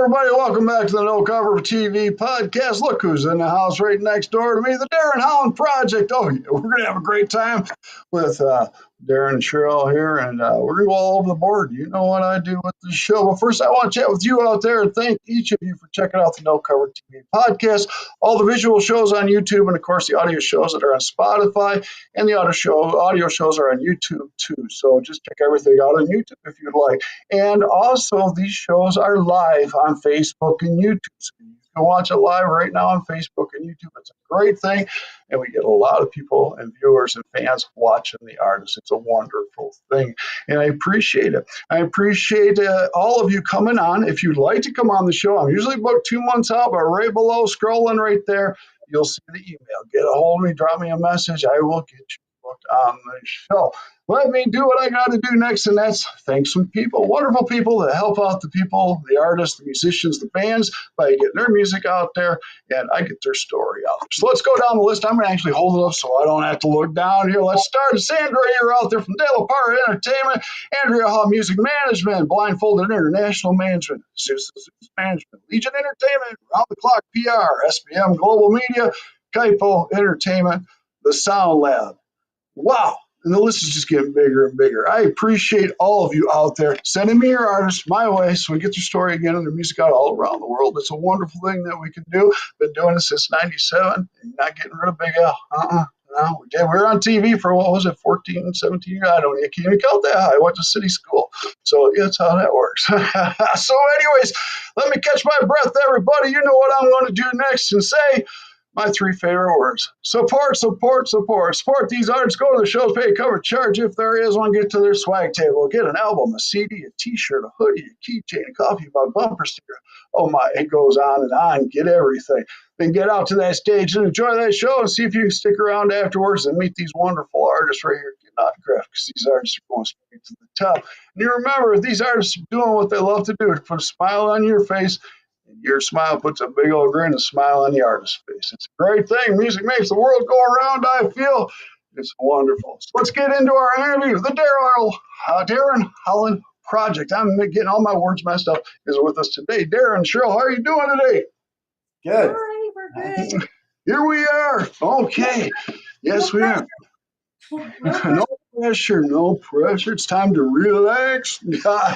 everybody. Welcome back to the No Cover TV podcast. Look who's in the house right next door to me, the Darren Holland Project. Oh, yeah, we're going to have a great time with Darren and Cheryl here, and we're going to go all over the board. You know what I do with this show. But first, I want to chat with you out there and thank each of you for checking out the No Cover TV podcast. All the visual shows on YouTube, and of course, the audio shows that are on Spotify, and the audio shows are on YouTube too. So just check everything out on YouTube if you'd like. And also, these shows are live on Facebook and YouTube. So you can watch it live right now on Facebook and YouTube. It's a great thing. And we get a lot of people and viewers and fans watching the artists. It's a wonderful thing. And I appreciate it. I appreciate all of you coming on. If you'd like to come on the show, I'm usually booked 2 months out, but right below, scrolling right there, you'll see the email. Get a hold of me, drop me a message. I will get you booked on the show. Let me do what I got to do next, and that's thank some people, wonderful people that help out the people, the artists, the musicians, the bands by getting their music out there, and I get their story out there. So let's go down the list. I'm going to actually hold it up so I don't have to look down here. Let's start. Sandra, you're out there from De La Parra Entertainment, Andrea Hall Music Management, Blindfolded International Management, Zeus Management, Legion Entertainment, Round the Clock PR, SBM Global Media, Kaipo Entertainment, The Sound Lab. Wow. And the list is just getting bigger and bigger. I appreciate all of you out there sending me your artists my way so we get their story again and their music out all around the world. It's a wonderful thing that we can do. Been doing it since 97 and not getting rid of Big L. No, we did. We were on TV for, 14, 17 years. I can't even count that high. I went to city school. So that's how that works. So anyways, let me catch my breath, everybody. You know what I'm going to do next and say my 3 favorite words. Support, support, support. Support these artists. Go to the shows, pay a cover charge if there is one. Get to their swag table. Get an album, a CD, a t-shirt, a hoodie, a keychain, a coffee mug, bumper sticker. Oh my, it goes on and on. Get everything. Then get out to that stage and enjoy that show and see if you can stick around afterwards and meet these wonderful artists right here at Autograph, because these artists are going straight to the top. And you remember, these artists are doing what they love to do, to put a smile on your face. Your smile puts a big old grin and smile on the artist's face. It's a great thing. Music makes the world go around, I feel. It's wonderful. So let's get into our interview. The Darren Holland Project. I'm getting all my words messed up. Is with us today. Darren, Cheryl, how are you doing today? Good. Hi, we're good. Here we are. Okay. Yes, we are. No pressure, no pressure. It's time to relax.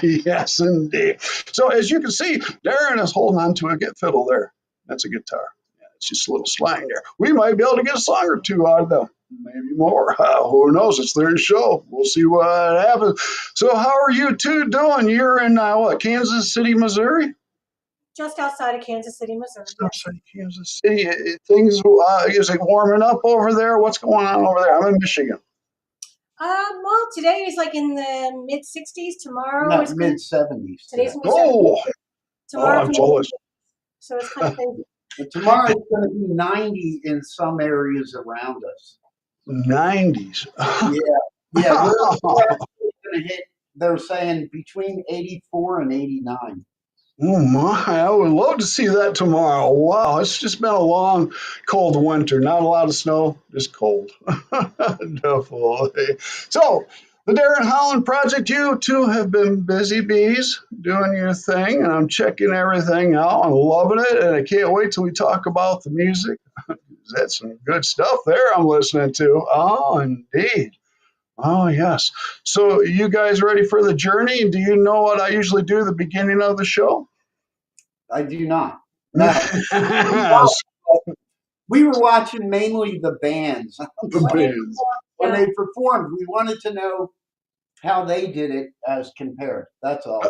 Yes, indeed. So as you can see, Darren is holding on to a fiddle there. That's a guitar. Yeah, it's just a little slang there. We might be able to get a song or two out of them. Maybe more. Who knows? It's their show. We'll see what happens. So how are you two doing? You're in, Kansas City, Missouri? Just outside of Kansas City, Missouri. Just outside Kansas City. Things, is it warming up over there? What's going on over there? I'm in Michigan. Well, today is like in the mid 60s. Tomorrow is mid 70s. Today's today. Tomorrow I'm jealous. So it's kind of crazy. But tomorrow it's going to be 90 in some areas around us. 90s. Yeah. We're going to hit. They're saying between 84 and 89. Oh my, I would love to see that tomorrow. Wow, it's just been a long, cold winter. Not a lot of snow, just cold. Definitely. So, the Darren Holland Project, you two have been busy bees doing your thing, and I'm checking everything out. I'm loving it, and I can't wait till we talk about the music. That's some good stuff there I'm listening to. Oh, indeed. Oh, yes. So you guys ready for the journey? Do you know what I usually do at the beginning of the show? I do not. No. We were watching mainly the bands. When they performed, we wanted to know how they did it as compared. That's all.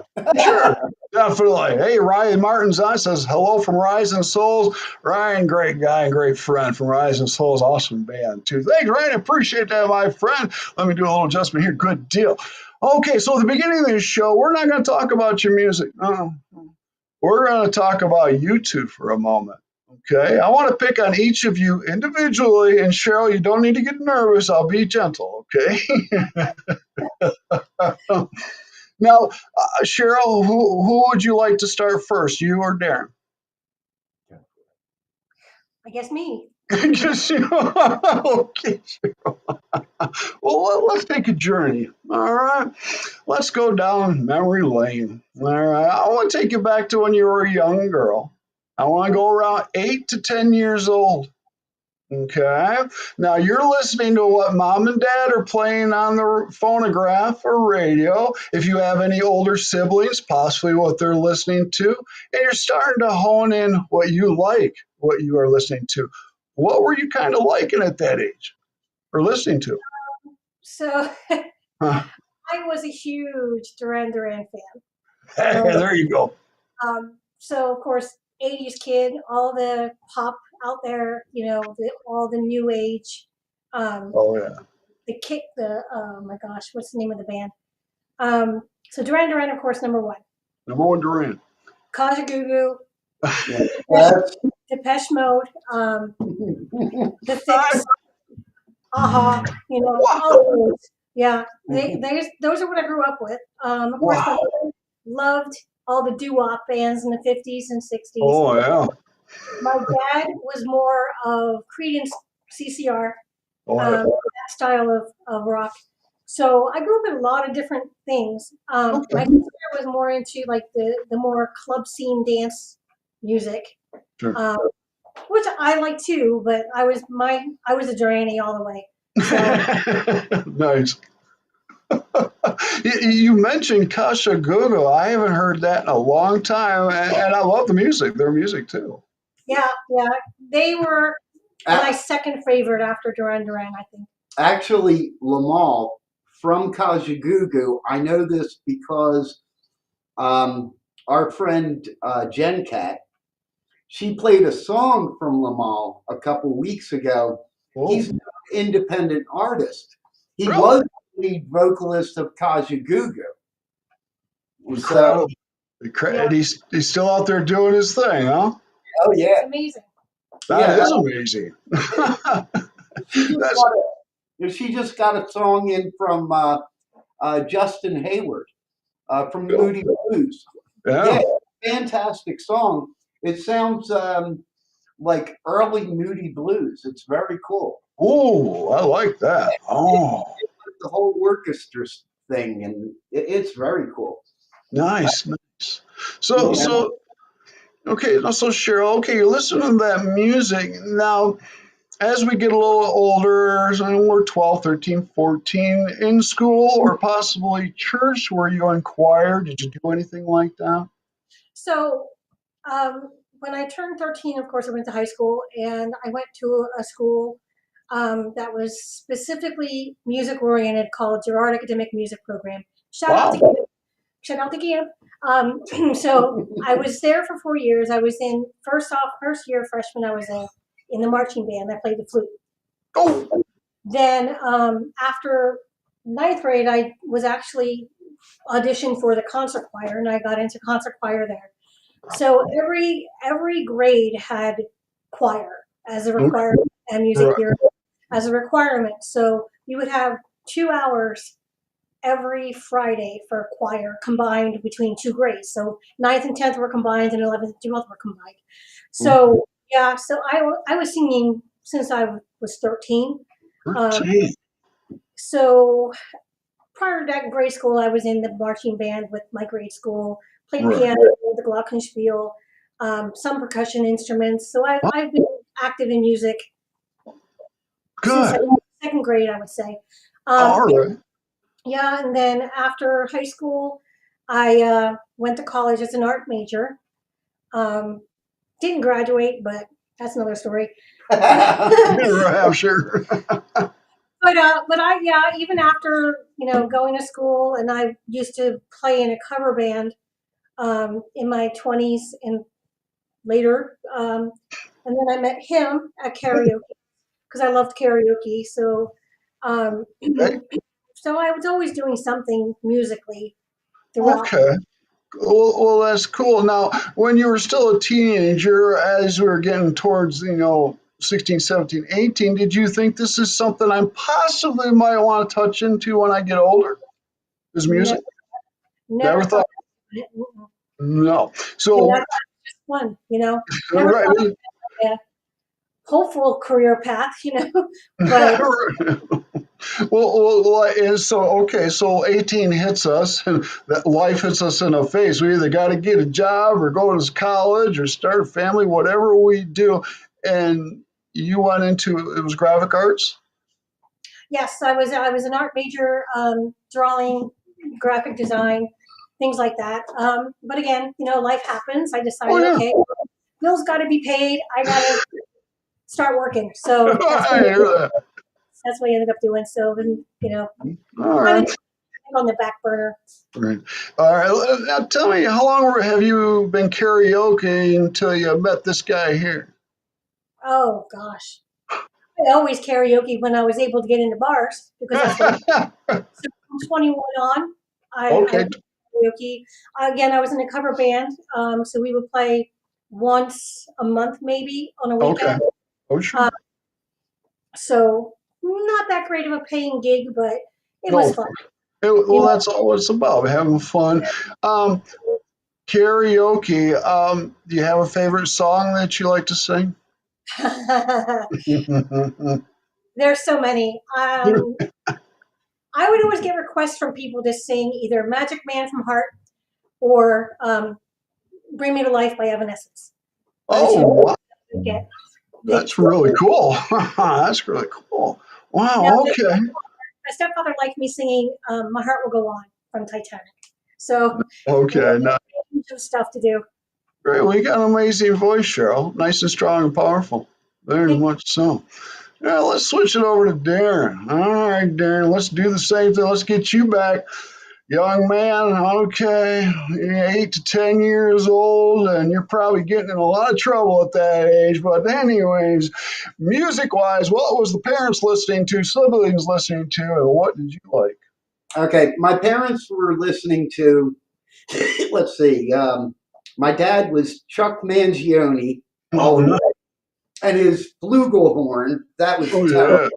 Sure, definitely. Hey, Ryan Martin's on, says hello from Rising Souls. Ryan, great guy and great friend from Rising Souls. Awesome band, too. Thanks, Ryan. Appreciate that, my friend. Let me do a little adjustment here. Good deal. Okay, so at the beginning of this show, we're not going to talk about your music. We're going to talk about you two for a moment. Okay, I want to pick on each of you individually, and Cheryl, you don't need to get nervous. I'll be gentle, okay? Now, Cheryl, who would you like to start first, you or Darren? I guess me. Just, okay. Well, let's take a journey. All right. Let's go down memory lane. All right. I want to take you back to when you were a young girl. I want to go around 8 to 10 years old. Okay. Now you're listening to what mom and dad are playing on the phonograph or radio. If you have any older siblings, possibly what they're listening to, and you're starting to hone in what you like, what you are listening to. What were you kind of liking at that age or listening to? So Huh. I was a huge Duran Duran fan. Hey, there you go. So of course, 80s kid, all the pop out there, all the new age, um, Oh, yeah. the kick, oh my gosh, what's the name of the band? So Duran Duran, of course, number one. Number one, Duran. Kajagoogoo, Yes. Depeche Mode, The Fix, Aha, all Wow. of those. Yeah, those are what I grew up with. Of course, my Wow. mother loved all the doo-wop bands in the 50s and 60s. Oh, yeah. My dad was more of Creedence, CCR, Oh, yeah. that style of rock. So I grew up with a lot of different things. Okay. My sister was more into like the more club scene dance music, Sure. which I like too. But I was a Duranie all the way. So Nice. You mentioned Kasha Gugu. I haven't heard that in a long time, and I love the music. Their music too. yeah, they were my A- second favorite after Duran Duran, I think. Actually, Lamal from Kajagoogoo, I know this because our friend Jen Cat, she played a song from Lamal a couple weeks ago. Oh, He's an independent artist. He really? was the lead vocalist of Kajagoogoo. So, Incredible. Yeah, And he's still out there doing his thing, huh? oh it's yeah, amazing. That yeah. is amazing. She just That's got she just got a song in from Justin Hayward from the cool. Moody Blues. Yeah. Yeah, fantastic song. It sounds like early Moody Blues. It's very cool. Oh, I like that. Oh, The whole orchestra thing, and it's very cool. nice, nice. So, Yeah. so okay. So Cheryl, okay, you're listening to that music now. As we get a little older, so we're 12, 13, 14, in school or possibly church, were you in choir? Did you do anything like that? So when I turned 13, of course, I went to high school, and I went to a school that was specifically music oriented called Girard Academic Music Program. Shout out to Wow. Kim. Shout out to Kim. So I was there for 4 years. I was in first year freshman. I was in the marching band. I played the flute. Oh, Then after ninth grade, I was actually auditioned for the concert choir, and I got into concert choir there. So every grade had choir as a okay. requirement, and music Right. theory as a requirement. So you would have 2 hours every Friday for choir combined between two grades. So ninth and 10th were combined, and 11th and 12th were combined. So yeah, so I was singing since I was 13. Um, 13. so prior to that, in grade school, I was in the marching band with my grade school, played Right. piano, the glockenspiel, some percussion instruments. So Wow, I've been active in music since good. second grade, I would say. All Yeah, right. yeah, and then after high school, I went to college as an art major. Um, didn't graduate, but that's another story. Right, I'm sure. But I yeah, even after going to school, and I used to play in a cover band in my 20s and later, and then I met him at karaoke because I loved karaoke. So um, Okay. so I was always doing something musically throughout. Okay. Well, that's cool. Now, when you were still a teenager, as we were getting towards, 16, 17, 18, did you think this is something I possibly might want to touch into when I get older? Is Never, music? never Never thought. thought. No. I So, thought it was just fun. Never right. thought. Yeah. hopeful career path, but And so okay, so 18 hits us, and that life hits us in the face. We either got to get a job or go to college or start a family, whatever we do. And you went into it was graphic arts. yes, I was an art major, drawing, graphic design, things like that. But again, life happens. I Oh decided, yeah, okay, bills got to be paid. I got to start working. So I hear that. that's what I ended up doing. So then, All kind of right. on the back burner. Right. All right. Now tell me, how long have you been karaoke until you met this guy here? Oh gosh, I always karaoke when I was able to get into bars because that's what I. So from 21 on, I Okay. would karaoke. Again, I was in a cover band, so we would play once a month, maybe on a Okay. weekend. Oh sure. Uh, so not that great of a paying gig, but it No. was fun. Well, You that's all it's about, having fun. Um, Karaoke. Do you have a favorite song that you like to sing? know, there's so many. I would always get requests from people to sing either "Magic Man" from Heart or "Bring Me to Life" by Evanescence. Are the Oh, two wow. that get big. That's really cool. That's really cool. Now, Wow. Okay. my stepfather liked me singing "My Heart Will Go On" from Titanic. So we Okay. have Now, some stuff to do. great. Well, you got an amazing voice, Cheryl. Nice and strong and powerful. Very Thank much so. Yeah, let's switch it over to Darren. All right, Darren, let's do the same thing. Let's get you back. Young man, okay, you're 8 to 10 years old, and you're probably getting in a lot of trouble at that age. But, anyways, music wise, what was the parents listening to, siblings listening to, and what did you like? Okay, my parents were listening to, let's see, my dad was Chuck Mangione all Oh, the no. way, and his flugelhorn, that was Oh, terrible.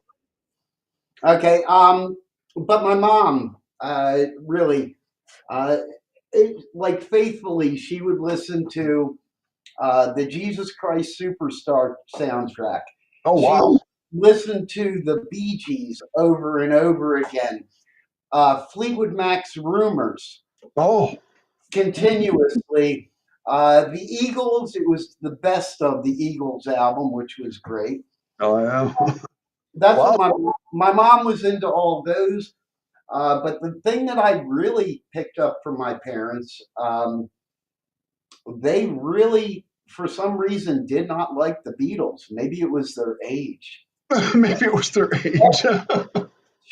yeah. Okay, but my mom, really, uh, like faithfully, she would listen to the Jesus Christ Superstar soundtrack. Oh, She wow. would listen to the Bee Gees over and over again. Fleetwood Mac's Rumors Oh, continuously. The Eagles, it was the best of the Eagles album, which was great. oh, yeah. That's Wow. what my mom was into all those. But the thing that I really picked up from my parents, they really, for some reason, did not like the Beatles. Maybe it was their age. Maybe it was their age.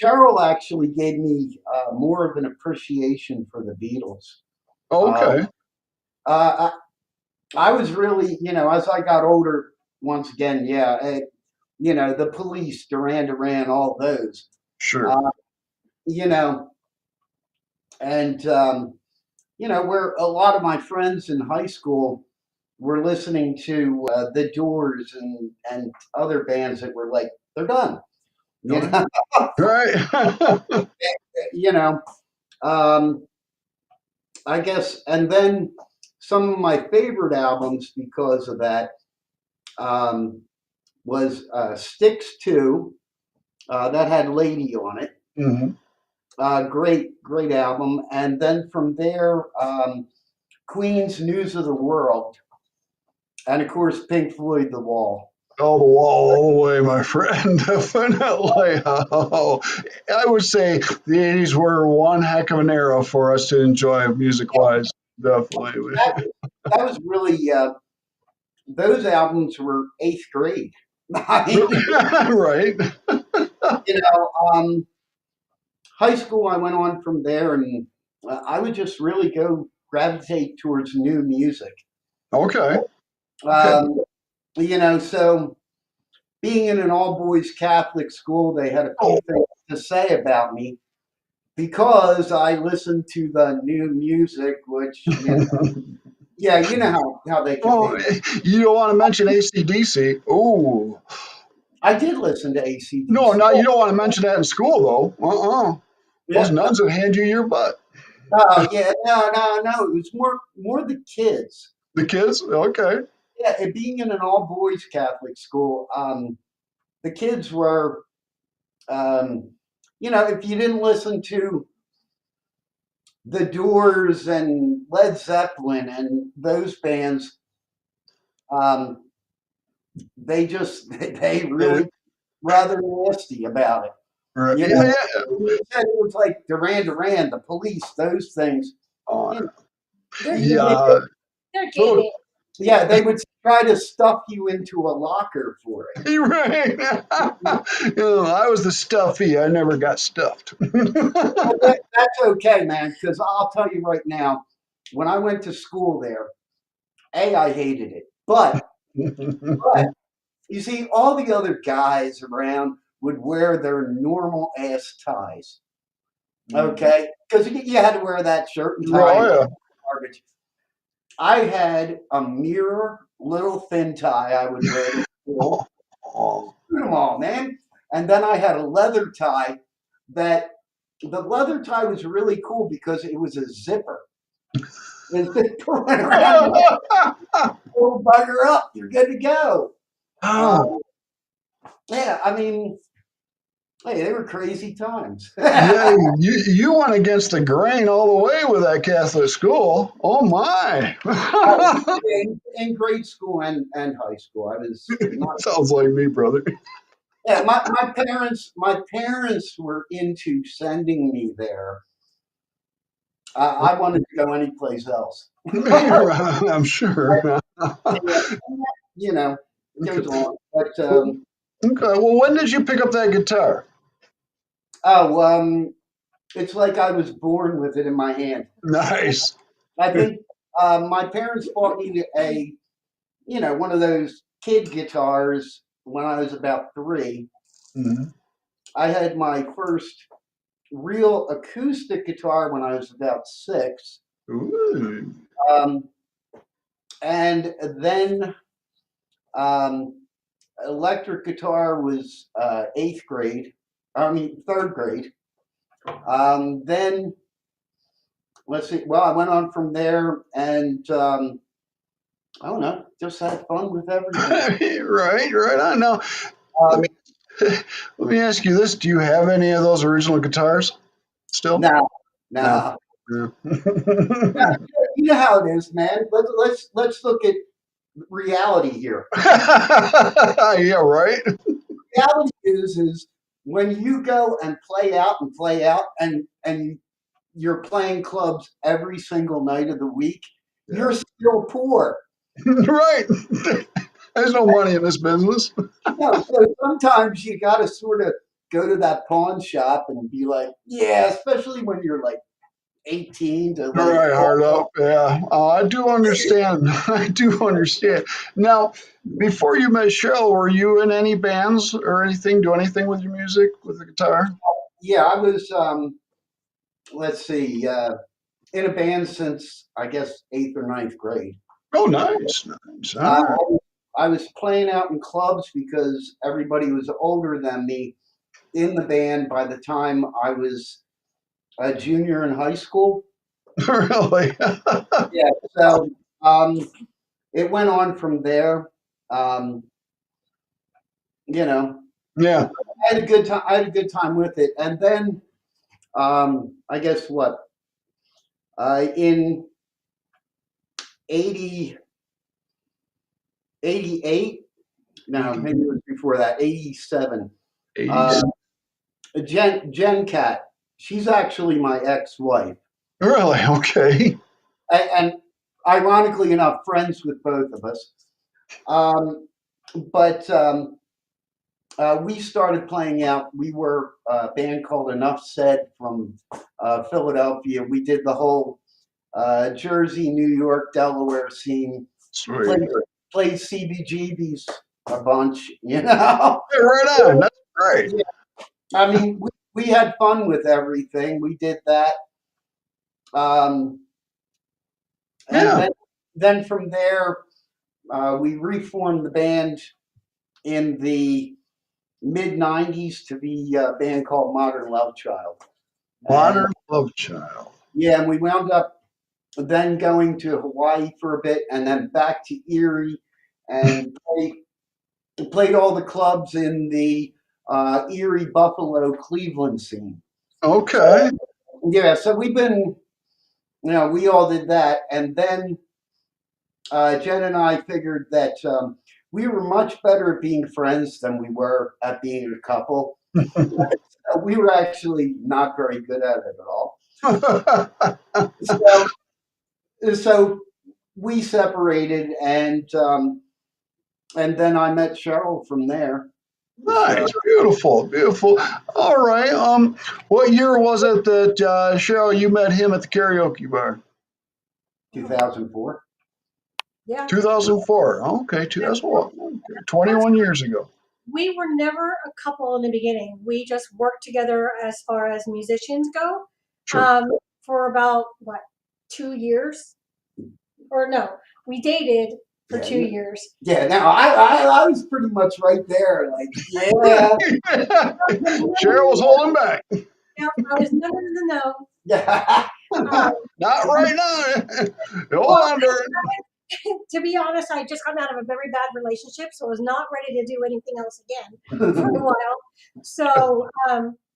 Cheryl actually gave me more of an appreciation for the Beatles. Uh, Okay. I, I was really, as I got older, once again, yeah, the Police, Duran Duran, all those, Sure. uh, you know, and where a lot of my friends in high school were listening to the Doors and other bands that were like, they're done, you Okay. know, Right. you know. Um, I guess, and then some of my favorite albums because of that um, was Sticks 2, that had Lady on it. Mhm. Great, great album. And then from there, Queen's News of the World. And of course, Pink Floyd, The Wall. Oh, the wall all the way, my friend. Definitely. Oh, I would say the 80s were one heck of an era for us to enjoy music wise. Definitely. That, that was really, those albums were eighth grade. I mean, Right. you know, high school, I went on from there, and I would just really go gravitate towards new music. Okay. Okay. Um, so being in an all boys Catholic school, they had a Oh, few things to say about me because I listened to the new music, which, yeah, you know how they can oh, be. you don't want to mention ACDC. Oh, I did listen to no, ACDC. not you don't want to mention that in school though. Those Yeah. nuns would hand you your butt. Oh, yeah. No, no, no. It was more the kids. The kids. Okay. Yeah, it being in an all boys Catholic school, the kids were, um, if you didn't listen to the Doors and Led Zeppelin and those bands, um, they really rather nasty about it. Right. You Yeah, know, yeah. you said it was like Duran, the Police, those things. You know, They're they- Yeah. they're gay So, bands. yeah, they would try to stuff you into a locker for it. you're right. I was the stuffy. I never got stuffed. But that's okay, man, because I'll tell you right now, when I went to school there, I hated it. But you see, all the other guys around would wear their normal ass ties. Okay, because you had to wear that shirt and tie and Oh, garbage. I had a mirror, little thin tie I would wear to school. yeah. Screw them all, man. And then I had a leather tie that the leather tie was really cool because it was a zipper. And they went around and pull bugger up. You're good to go. Oh, Um, yeah, I mean, hey, they were crazy times. yeah, you went against the grain all the way with that Catholic school. Oh my. In grade school and high school, I was not. Sounds like me, brother. Yeah, my parents were into sending me there. I wanted to go anyplace else. I'm sure. Yeah, it Okay. goes on. But Okay. Well, when did you pick up that guitar? oh, it's like I was born with it in my hand. Nice. I think my parents bought me one of those kid guitars when I was about 3. Mhm. I had my first real acoustic guitar when I was about 6. Ooh. Um, and then um, electric guitar was 8th grade. I mean, 3rd grade. Then let's see. Well, I went on from there, and I don't know, just had fun with everything. Right, right. I know. Let me Um, let me ask you this: do you have any of those original guitars still? no, No. no, No. no. You know how it is, man. Let's look at reality here. Yeah, right. Reality is when you go and play out, and you're playing clubs every single night of the week, Yeah. you're still poor. Right. There's no money in this business. No, so sometimes you got to sort of go to that pawn shop and be like, yeah, especially when you're like 18 to All like, right, hard up. Yeah, I do understand. I do understand. Now, before you met Cheryl, were you in any bands or anything? Do anything with your music with the guitar? yeah, I was, let's see, in a band since I guess 8th or 9th grade. Oh, nice, nice. All Uh, right. I was playing out in clubs because everybody was older than me in the band by the time I was a junior in high school. Really? Yeah, so it went on from there. Um, you know, Yeah. I had a good time. I had a good time with it, and then I guess what in 80, 88. No, 80, maybe it was before that. 87. 80s. Uh, Jen Cat. She's actually my ex-wife, Really? Okay. and ironically enough, friends with both of us. Um, but we started playing out. We were a band called Enough Said from Philadelphia. We did the whole Jersey, New York, Delaware scene. Sweet. Played CBGBs a bunch, you know. Hey, right on. That's great. Yeah, I mean, we had fun with everything. We did that, um, and Yeah. then from there, we reformed the band in the mid '90s to be a band called Modern Love Child. And Modern Love Child. yeah, and we wound up then going to Hawaii for a bit and then back to Erie. and played all the clubs in the Erie, Buffalo, Cleveland scene. Okay. Yeah, so we've been, we all did that, and then Jen and I figured that we were much better at being friends than we were at being a couple. We were actually not very good at it at all. So we separated, and then I met Cheryl from there. Nice, beautiful, beautiful. All right. What year was it that Cheryl, you met him at the karaoke bar? 2004. Yeah. 2004. Okay, 2004. 21 years ago. We were never a couple in the beginning. We just worked together as far as musicians go. Sure. For about 2 years, or no, we dated for 2 years. Yeah, now I was pretty much right there. Like, yeah. Cheryl was holding back. Yeah, I was none of the no. Yeah. Not right now. Hold on, Darren. To be honest, I had just gotten out of a very bad relationship, so I was not ready to do anything else again for a while. So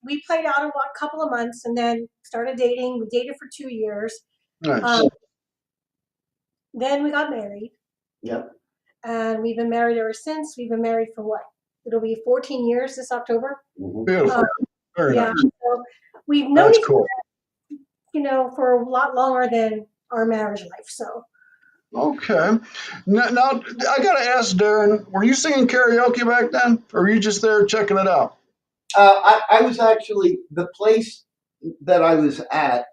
we played out a couple of months and then started dating. We dated for 2 years. Nice. Then we got married. Yep. And we've been married ever since. We've been married for what? It'll be 14 years this October. Beautiful. Very yeah. nice. So we've known each cool. other, for a lot longer than our marriage life. So. Okay. Now I got to ask Darren, were you singing karaoke back then, or were you just there checking it out? I was actually, the place that I was at,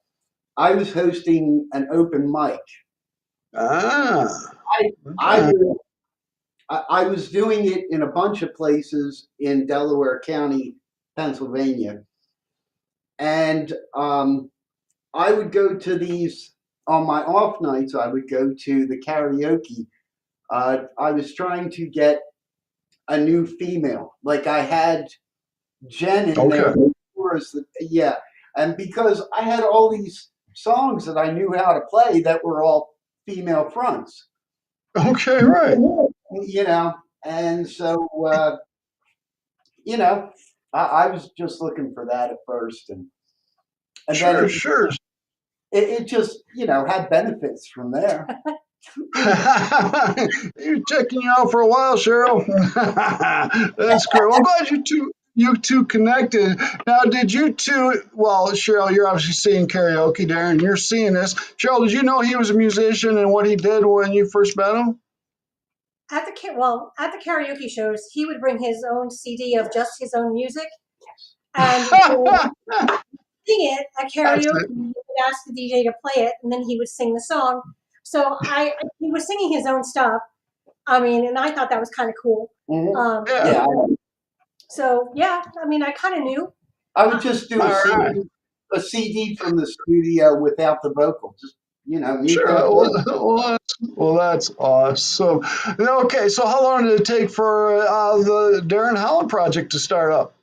I was hosting an open mic. Ah. I was doing it in a bunch of places in Delaware County, Pennsylvania. And I would go to these, on my off nights, I would go to the karaoke. I was trying to get a new female. Like I had Jen in there. Yeah. And because I had all these songs that I knew how to play that were all female fronts. Okay, right. And so, I was just looking for that at first. And Sure. It just, had benefits from there. You're checking you out for a while, Cheryl. That's great. Well, I'm glad you two connected. Now, did you two? Well, Cheryl, you're obviously seeing karaoke, Darren. You're seeing this. Cheryl, did you know he was a musician and what he did when you first met him? At the karaoke shows, he would bring his own CD of just his own music, and sing it at karaoke. He would ask the DJ to play it, and then he would sing the song. So he was singing his own stuff. I mean, and I thought that was kind of cool. Mm-hmm. So yeah, I mean, I kind of knew. I would just do a CD from the studio without the vocal, just Sure. Well, that's awesome. Okay, so how long did it take for the Darren Holland project to start up?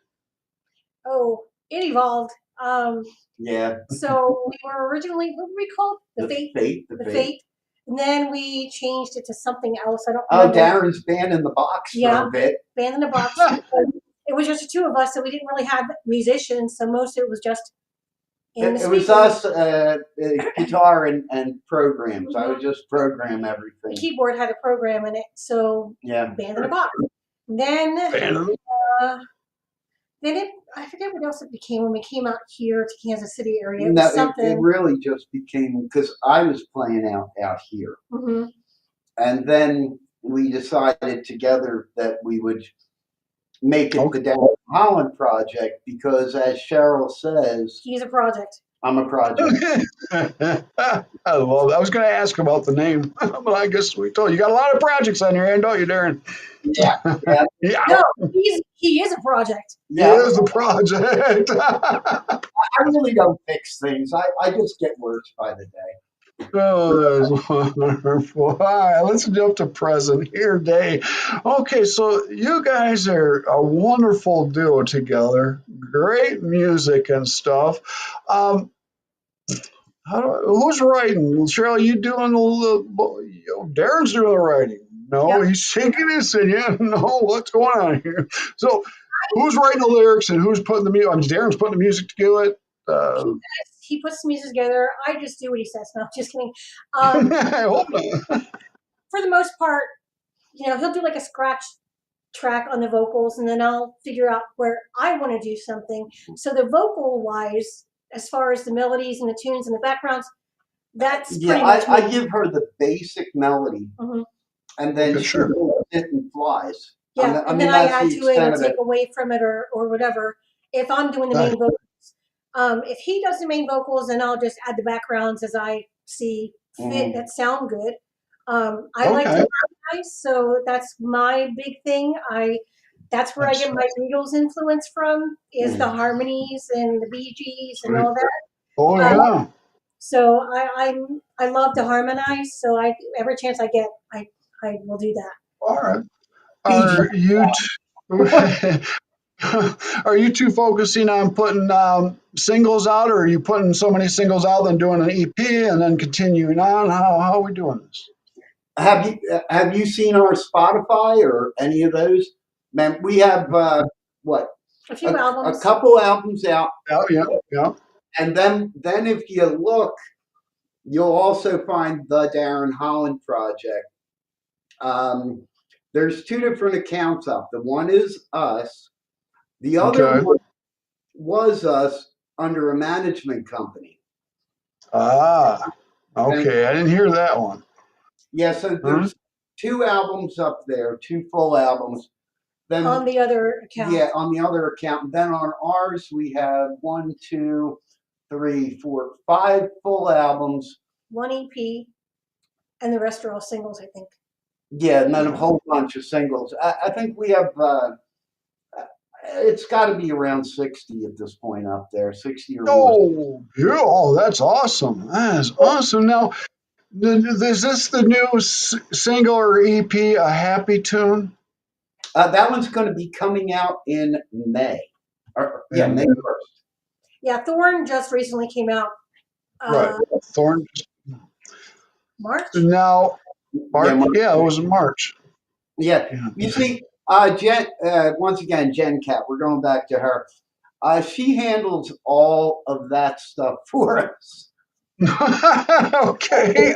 Oh, it evolved. Yeah. So we were originally, what were we called? The Fate. And then we changed it to something else. I don't remember. Darren's Band in the Box for a bit. Band in the Box. It was just the two of us, so we didn't really have musicians. So most of it was just it was us, guitar and programs. Mm-hmm. I would just program everything. The keyboard had a program in it, so Band in the Box. Then I forget what else it became when we came out here to Kansas City area. It really just became because I was playing out here. Mm-hmm. And then we decided together that we would make it the Darren Holland project because, as Cheryl says, he's a project. I'm a project. I love it. I was going to ask about the name, but I guess we told you. You got a lot of projects on your hand, don't you, Darren? Yeah. No, he is a project. Yeah. He is a project. I really don't fix things. I just get worse by the day. Oh, that's wonderful. All right, let's jump to present here, day. Okay, so you guys are a wonderful duo together. Great music and stuff. Who's writing? Cheryl, you doing Darren's doing the writing. No, Yep. he's shaking his head. Yeah, no, what's going on here? So, who's writing the lyrics and who's putting the music? I mean, Darren's putting the music to it. He puts the music together. I just do what he says. No, just kidding. I hope not. For the most part, he'll do like a scratch track on the vocals, and then I'll figure out where I want to do something. So the vocal wise, as far as the melodies and the tunes and the backgrounds, that's pretty much I give her the basic melody, and then she builds it and flies. Yeah, and then I add to it or take away from it or whatever. If I'm doing the main vocals, if he does the main vocals, then I'll just add the backgrounds as I see fit that sound good. I like to harmonize, so that's my big thing. That's where I get my Beatles influence from, is the harmonies and the Bee Gees and all that. Oh yeah. So I love to harmonize. So every chance I get, I will do that. All right. Are you two focusing on putting singles out, or are you putting so many singles out and doing an EP and then continuing on? How are we doing this? Have you seen our Spotify or any of those? Man, we have what? A few albums. A couple albums out. Oh yeah. And then if you look, you'll also find the Darren Holland Project. There's two different accounts up. The one is us. The other one was us under a management company. Ah, okay. I didn't hear that one. Yeah, so there's two albums up there, two full albums. Then on the other account. Yeah, on the other account. And then on ours, we have 1, 2, 3, 4, 5 full albums. 1 EP, and the rest are all singles, I think. Yeah, and then a whole bunch of singles. I think we have, it's got to be around 60 at this point up there, 60 or more. Yeah, that's awesome. That is awesome. Now, is this the new single or EP, A Happy Tune? That one's going to be coming out in May. May 1st. Yeah, Thorn just recently came out. Right, Thorn. March? Now, March. Yeah, it was in March. Yeah. You see, Jen, once again, Jen Cat, we're going back to her. She handles all of that stuff for us. Okay.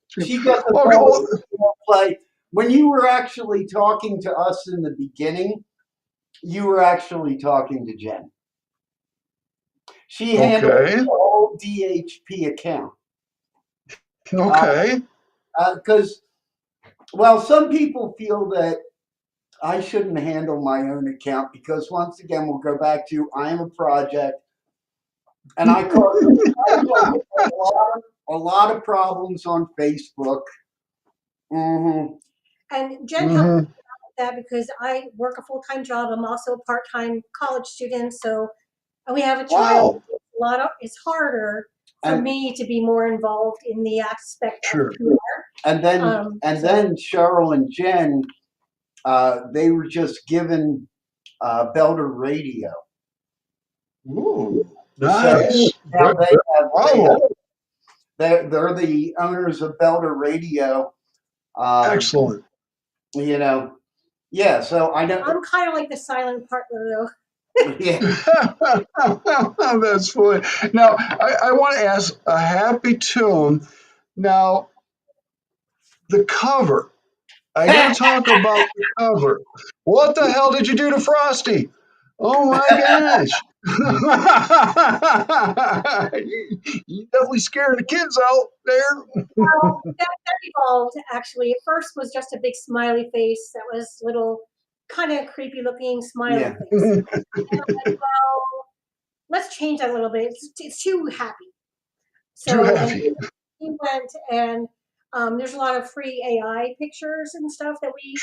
She does the play. When you were actually talking to us in the beginning, you were actually talking to Jen. She handles the whole DHP account. Okay. Because, well, some people feel that I shouldn't handle my own account because, once again, we'll go back to I am a project, and I cause a lot of problems on Facebook. And Jen helped me out with that because I work a full-time job. I'm also a part-time college student, and we have a child. It's harder for me to be more involved in the aspect of PR. And then Cheryl and Jen, they were just given Belder Radio. Ooh, nice. So they're the owners of Belder Radio. Excellent. Yeah. So I know I'm kind of like the silent partner, though. Yeah. That's funny. Now, I want to ask A Happy Tune. Now, the cover. I got to talk about the cover. What the hell did you do to Frosty? Oh my gosh. You definitely scared the kids out there. Well, that evolved, actually. At first was just a big smiley face that was little kind of creepy looking smiley face. And I'm like, well, let's change that a little bit. It's too happy. So too happy. He went and there's a lot of free AI pictures and stuff that we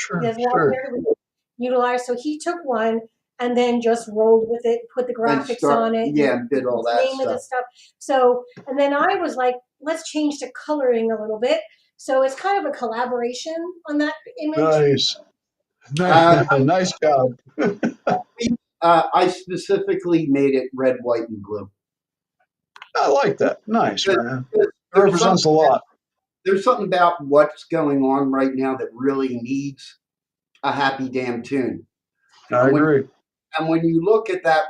utilize. So he took one and then just rolled with it, put the graphics on it. Yeah, and did all that stuff. So, and then I was like, let's change the coloring a little bit. So it's kind of a collaboration on that image. Nice. Nice job. I specifically made it red, white, and blue. I like that. Nice, man. It represents a lot. there's something about what's going on right now that really needs a happy damn tune. I agree. And when you look at that,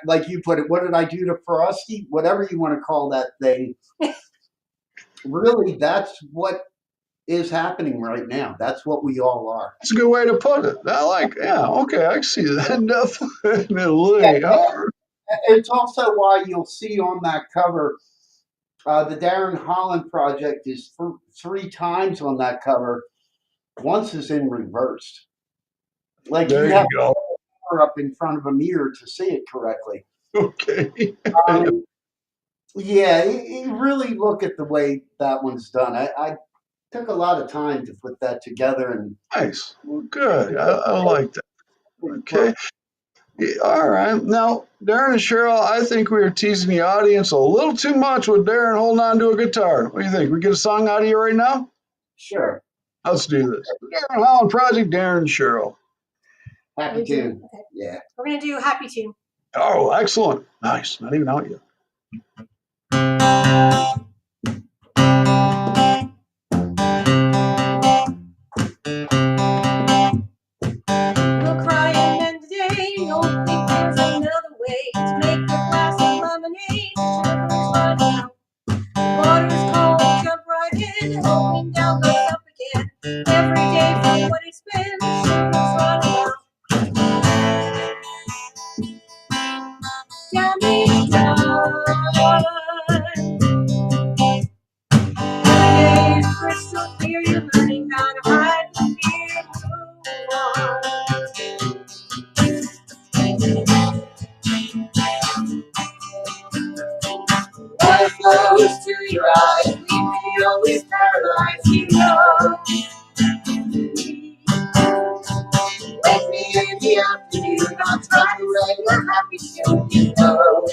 like you put it, what did I do to Frosty? Whatever you want to call that thing. Really, that's what is happening right now. That's what we all are. That's a good way to put it. I like, yeah, okay, I see that. Yeah, Definitely. All right. it's also why you'll see on that cover, the Darren Holland project is three times on that cover. Once is in reverse. Like you There have you go. her up in front of a mirror to see it correctly. Okay. Um, yeah, you really look at the way that one's done. I took a lot of time to put that together, and Nice. Well, good. I like that. well, Okay. Yeah, all right. Now, Darren and Cheryl, I think we are teasing the audience a little too much with Darren holding on to a guitar. What do you think? We get a song out of you right now? sure, Let's do this. The Darren Holland Project, Darren and Cheryl. happy tune. Okay. Yeah. We're gonna do Happy Tune. Oh, excellent. Nice. Not even out yet. We'll cry and mend today. Don't think there's another way to make a glass of lemonade. Sugar's running out. Water's cold, jump right in. Rolling down, goes up again. Every day from what it's been. Sugar's running out. Down each time. Every day is crystal clear. You're learning how to hide the fear. Move on. What flows to your eyes, leave me always paralyzed, you know. Wake me in the afternoon, I'll try to write a happy tune, you know.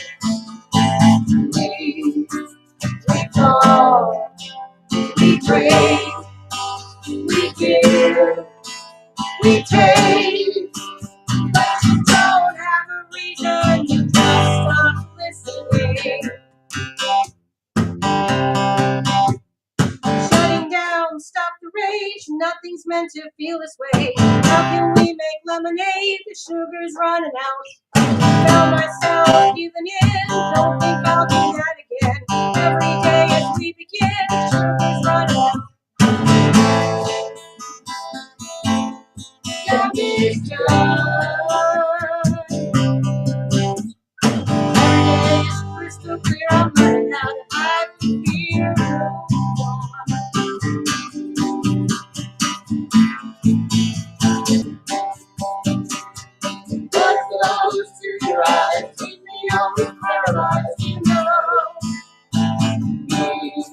We fall, we break, we give, we take, but you don't have a reason, you just stop listening. Shutting down, stop the rage. Nothing's meant to feel this way. How can we make lemonade? The sugar's running out. Found myself giving in. Don't think I'll do that again. Every day as we begin, the sugar's running out. Damage done. Every day is crystal clear. I'm learning how to hide the fear. What flows to your eyes, keep me always paralyzed, you know. Me,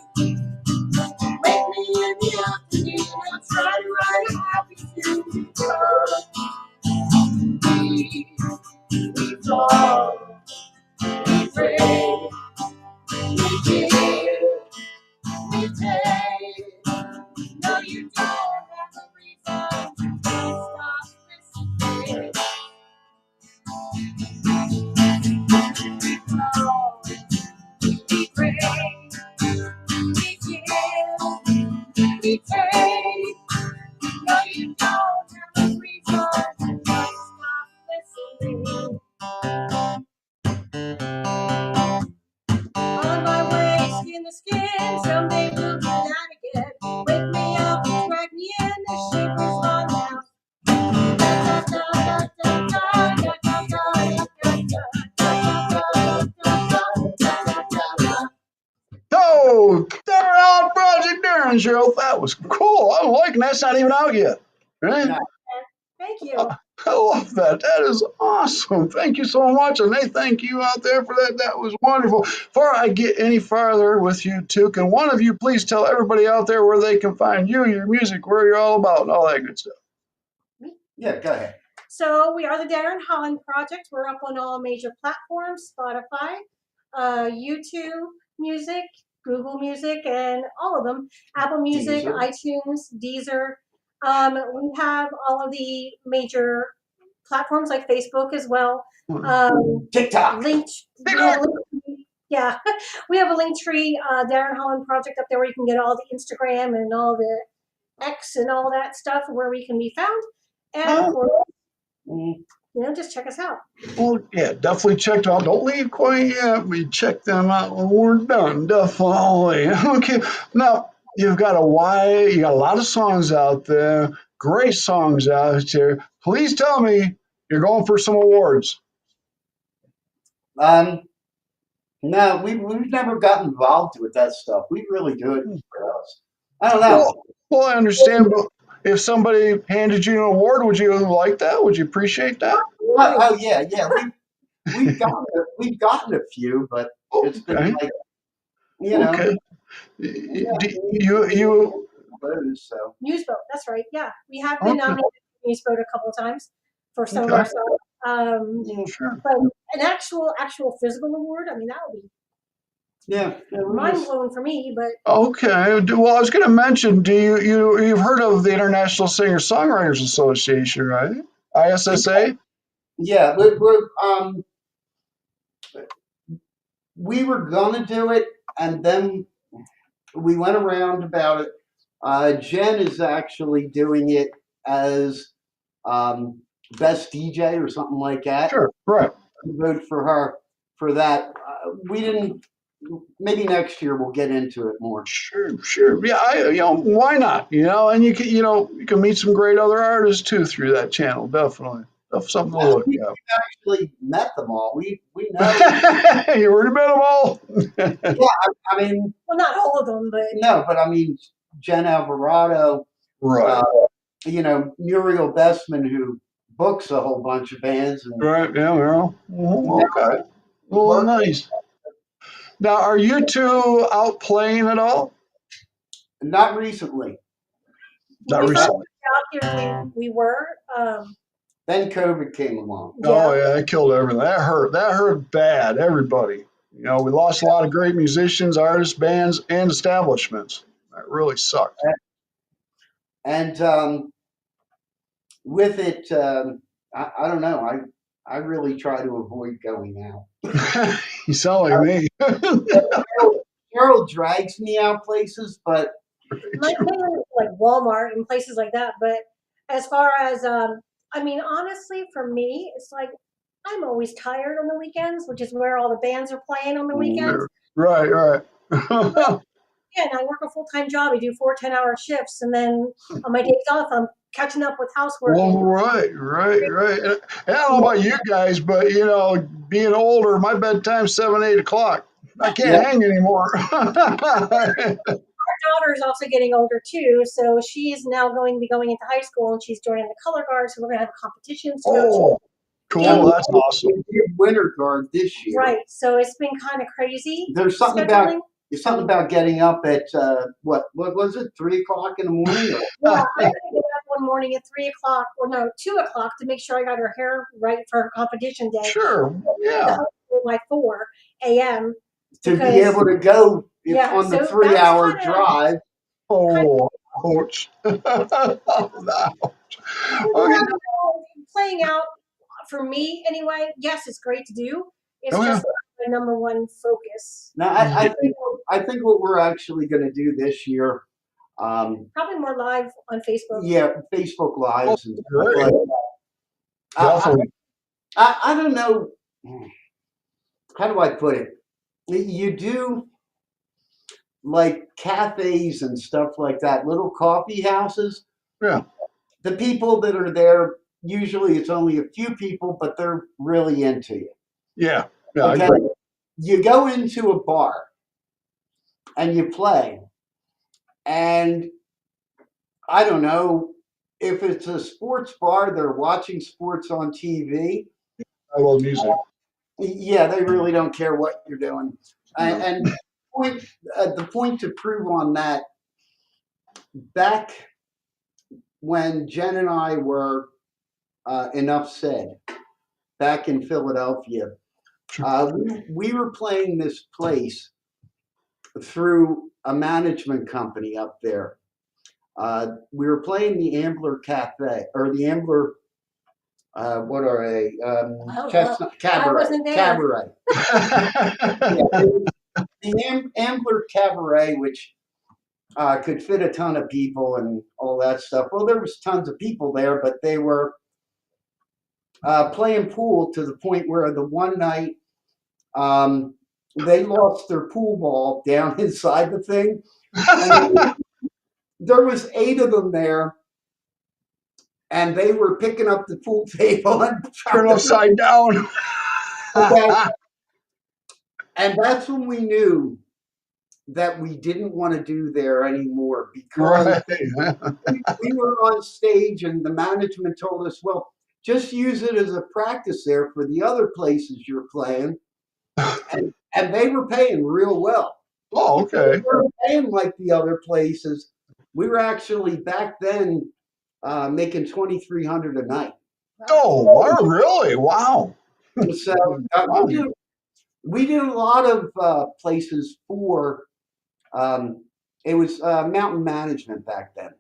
wake me in the afternoon, I'll try to write a happy tune, we fall, we break, we give, we take. No, you don't have a reason to stop listening. We fall, we break, we give, we take. No, you don't have a reason to stop listening. On my way, skin to skin, someday we'll do that again. Wake me up and drag me in, the shivers run out. Oh, Darren Holland Project, Darren and Cheryl. That was cool. I'm liking that's not even out yet. Right? No. Thank you. I love that. That is awesome. Thank you so much. And hey, thank you out there for that. That was wonderful. Before I get any farther with you two, can one of you please tell everybody out there where they can find you, your music, where you're all about, and all that good stuff? Yeah, go ahead. So we are the Darren Holland Project. We're up on all major platforms, Spotify, YouTube Music, Google Music, and all of them. Apple Music, Deezer. iTunes, Deezer. We have all of the major platforms like Facebook as well. TikTok. Linked, yeah, Yeah, we have a link tree, Darren Holland project up there where you can get all the Instagram and all the X and all that stuff where we can be found. And of course, just check us out. Well, yeah, definitely check them out. Don't leave quite yet. We check them out when we're done. Definitely. Okay. Now you got a lot of songs out there. Great songs out there. Please tell me you're going for some awards. No, we've never gotten involved with that stuff. We really do it for us. I don't know. Well, I understand, but if somebody handed you an award, would you like that? Would you appreciate that? Oh yeah. We've gotten a few, but it's been Okay. like Okay. You so. Newsboat, that's right. Yeah, we have been okay. nominated for Newsboat a couple of times for some of Okay. our songs. Yeah, sure. But an actual physical award, I mean, that would be Yeah. mind blowing for me. But Okay. Well, I was going to mention, you've heard of the International Singer Songwriters Association, right? ISSA. Yeah, we were gonna do it, and then we went around about it. Jen is actually doing it as best DJ or something like that. Sure. Right. Vote for her for that. We didn't. Maybe next year we'll get into it more. Sure. Yeah, why not? And you can meet some great other artists too through that channel. Definitely. That's something to look We've at. actually met them all. We know. You already met them all? Yeah, I mean, well, not all of them, but no, but I mean, Jen Alvarado, Right. Muriel Bestman, who books a whole bunch of bands. And Right. Yeah. Okay. Well, nice. Now, are you two out playing at all? not recently. Not we recently. out here we were. Then COVID came along. Oh yeah, that killed everything. That hurt. That hurt bad. Everybody. We lost a lot of great musicians, artists, bands, and establishments. That really sucked. And with it, I don't know. I really try to avoid going out. You sound like me. Carol drags me out places, but mainly like Walmart and places like that. But as far as I mean, honestly, for me, it's like I'm always tired on the weekends, which is where all the bands are playing on the weekends. Right. Yeah, and I work a full-time job. I do 4 10-hour shifts, and then on my days off, I'm catching up with housework. Well, right. And I don't know about you guys, but being older, my bedtime's 7, 8 o'clock. I can't hang anymore. Our daughter is also getting older too, so she's now going to be going into high school, and she's joining the color guard. So we're going to have competitions to go to. Cool! That's awesome. Winter guard this year, right? So it's been kind of crazy. There's something about getting up at what was it, 3 o'clock in the morning? Yeah, I had to get up one morning at 3 o'clock, or no, 2 o'clock to make sure I got her hair right for her competition day. Sure, yeah. By 4 a.m. to be able to go on the 3-hour drive. Oh, ouch. Okay. Playing out, for me anyway, yes, it's great to do. It's just my number one focus. Now, I think what we're actually going to do this year, probably more live on Facebook. Yeah, Facebook Lives and stuff like that. Definitely. I don't know. How do I put it? You do like cafes and stuff like that, little coffee houses. Yeah. The people that are there, usually it's only a few people, but they're really into you. Yeah. Okay. You go into a bar and you play, and I don't know if it's a sports bar, they're watching sports on TV. I love music. Yeah, they really don't care what you're doing. And the point to prove on that, back when Jen and I were Enough Said, back in Philadelphia, we were playing this place through a management company up there. We were playing the Ambler Cafe, or the Ambler what are they? Oh, Chestnut I Cabaret. wasn't there. Cabaret. Yeah, there was the Ambler Cabaret, which could fit a ton of people and all that stuff. Well, there was tons of people there, but they were playing pool to the point where the one night they lost their pool ball down inside the thing, and there was 8 of them there, and they were picking up the pool table and Turn upside down. okay. And that's when we knew that we didn't want to do there anymore because Right. we were on stage and the management told us, well, just use it as a practice there for the other places you're playing. And they were paying real well. Oh, okay. They weren't paying like the other places. We were actually back then making $2,300 a night. Oh, really? Wow. So Wow. we did a lot of places for. It was mountain management back then.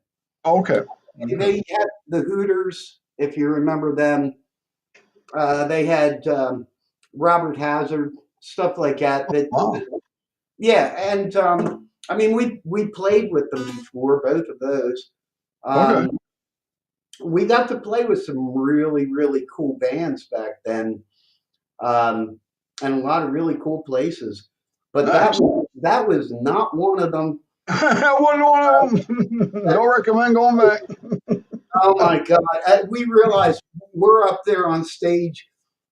Okay. They had the Hooters, if you remember them. They had Robert Hazard, stuff like that. Wow. Yeah, and I mean, we played with them before, both of those. Okay. We got to play with some really, really cool bands back then, and a lot of really cool places. But Nice. that was not one of them. I wasn't one of them. Don't recommend going back. Oh my God. We realized we're up there on stage.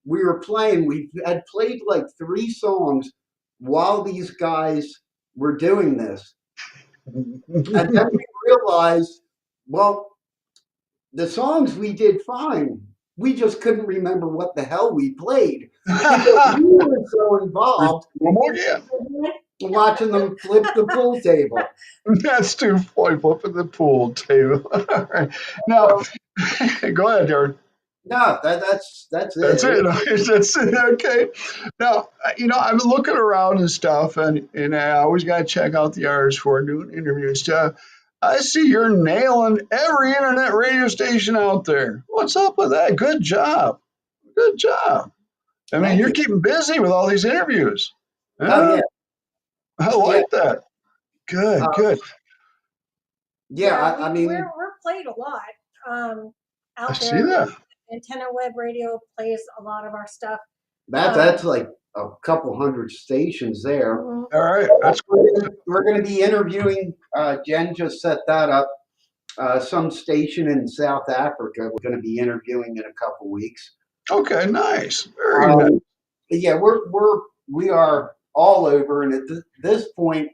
We were playing. We had played like 3 songs while these guys were doing this. And then we realized, well, the songs we did fine. We just couldn't remember what the hell we played because we were so involved watching them flip the pool table. That's too funny, flipping the pool table. All right. Now, go ahead, Darren. No, that's it. That's it. That's it. Okay. Now, I've been looking around and stuff, and I always got to check out the artists for doing interviews. I see you're nailing every internet radio station out there. What's up with that? Good job. Good job. I mean, Thank you're you. keeping busy with all these interviews. Oh yeah. I like that. Good, good. Yeah, I mean, we're played a lot I out see there. that. Antenna Web Radio plays a lot of our stuff. that's like a couple hundred stations there. Mhm. All right. That's We're going to be interviewing. Jen just set that up. Some station in South Africa. We're going to be interviewing in a couple weeks. okay. Nice. Very nice. Yeah, we are all over, and at this point,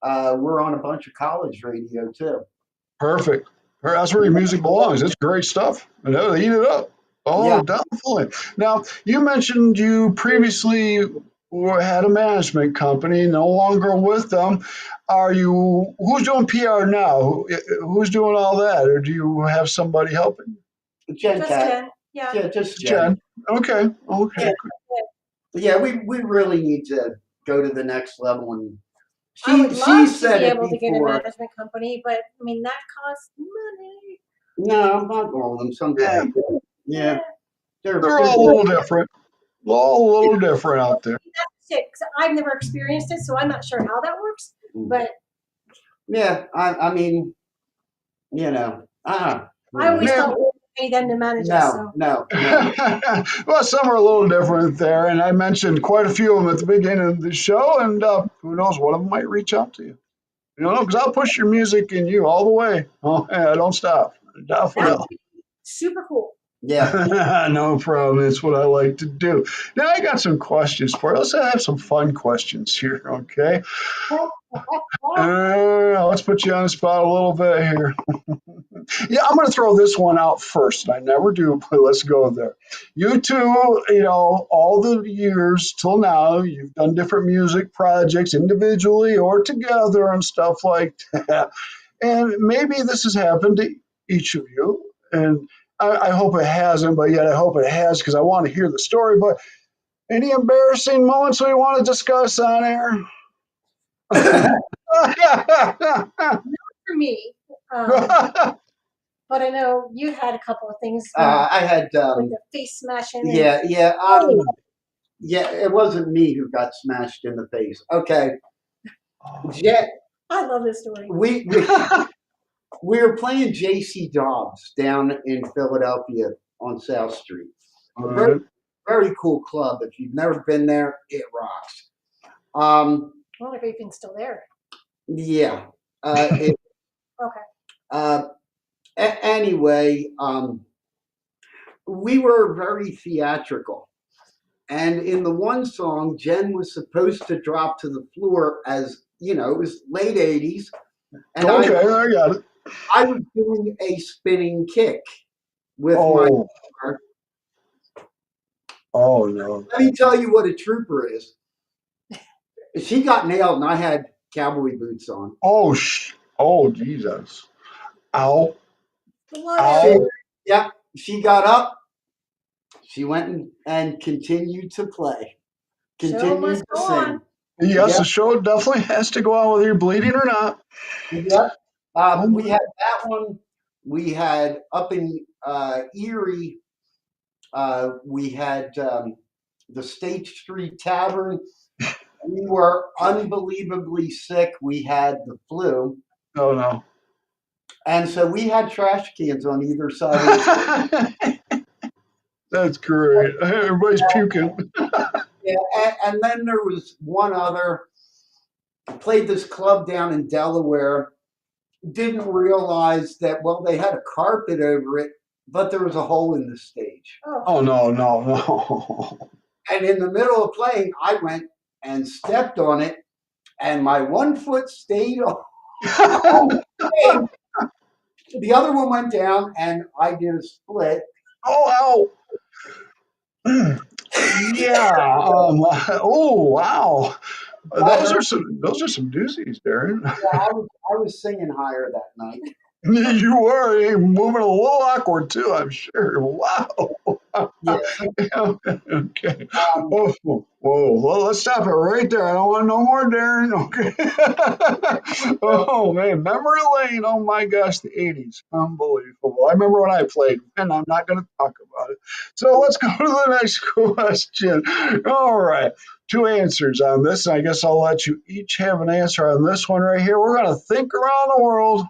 we're on a bunch of college radio too. Perfect. That's where your music belongs. It's great stuff. And they eat it up. Oh, Yeah. definitely. Now, you mentioned you previously had a management company, no longer with them. Who's doing PR now? Who's doing all that? Or do you have somebody helping? Jen Just Cat. Jen. Yeah. Yeah, just Jen. Jen. Okay. Okay. Yeah. Yeah, we really need to go to the next level, and I would she love to said be it able to get a before. management company, but I mean that costs money. No, not all of them. Some Yeah. yeah, They're all a little different. All a little different out there. That's it. 'Cause I've never experienced it, so I'm not sure how that works. But yeah, I mean, I always thought we would pay them to manage us. So. no. Well, some are a little different there, and I mentioned quite a few of them at the beginning of the show, and who knows, one of them might reach out to you. You know, because I'll push your music in you all the way. Oh, yeah, don't stop. Definitely. Super cool. Yeah. No problem. It's what I like to do. Now, I got some questions for you. Let's have some fun questions here, okay? Let's put you on the spot a little bit here. Yeah, I'm going to throw this one out first. I never do, but let's go there. You two, all the years till now, you've done different music projects individually or together and stuff like that. And maybe this has happened to each of you. And I hope it hasn't, but yet I hope it has because I want to hear the story. But any embarrassing moments we want to discuss on air? Not for me. But I know you had a couple of things I had with the face smashing. yeah. Yeah, it wasn't me who got smashed in the face. Okay, Jet. I love this story. We were playing JC Dobbs down in Philadelphia on South Street. A very, very cool club. If you've never been there, it rocks. I wonder if Ethan's still there. Yeah. Okay. Anyway, we were very theatrical. And in the one song, Jen was supposed to drop to the floor as, you know, it was late 80s. And okay, I got it. I was doing a spinning kick with my guitar. Oh, no. Let me tell you what a trooper is. She got nailed, and I had cowboy boots on. Oh, Jesus. Ow. Ow. Yep. She got up. She went and continued to play. Continued to sing. Yes, the show definitely has to go on whether you're bleeding or not. Yep. We had that one. We had up in Erie, we had the State Street Tavern. We were unbelievably sick. We had the flu. Oh, no. And so we had trash cans on either side of the That's great. Everybody's puking. Yeah, and then there was one other. Played this club down in Delaware. Didn't realize that, well, they had a carpet over it, but there was a hole in the stage. Oh, no. And in the middle of playing, I went and stepped on it, and my one foot stayed on the stage. The other one went down, and I did a split. Oh, ow. Yeah. Oh, wow. Those are some doozies, Darren. Yeah, I was singing higher that night. You were. You're moving a little awkward too, I'm sure. Wow. Yeah. Okay. Whoa. Well, let's stop it right there. I don't want no more, Darren. Okay. Oh man, memory lane. Oh my gosh, the '80s, unbelievable. I remember when I played, and I'm not going to talk about it. So let's go to the next question. All right. Two answers on this. I guess I'll let you each have an answer on this one right here. We're going to think around the world.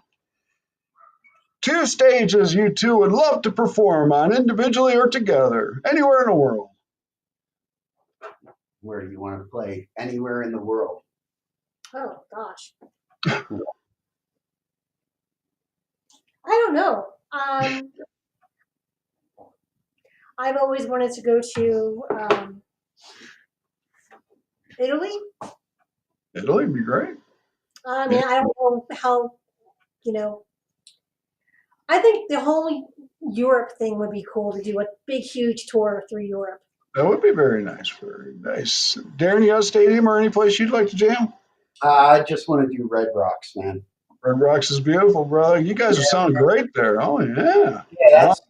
Two stages you two would love to perform on, individually or together, anywhere in the world. Where do you want to play? Anywhere in the world. Oh, gosh. I don't know. I've always wanted to go to Italy. Italy would be great. I mean, I don't know how, I think the whole Europe thing would be cool to do a big, huge tour through Europe. That would be very nice. Very nice. Darren, you got a stadium or any place you'd like to jam? I just want to do Red Rocks, man. Red Rocks is beautiful, brother. You guys are sounding great there. Oh, yeah. Yeah, that's,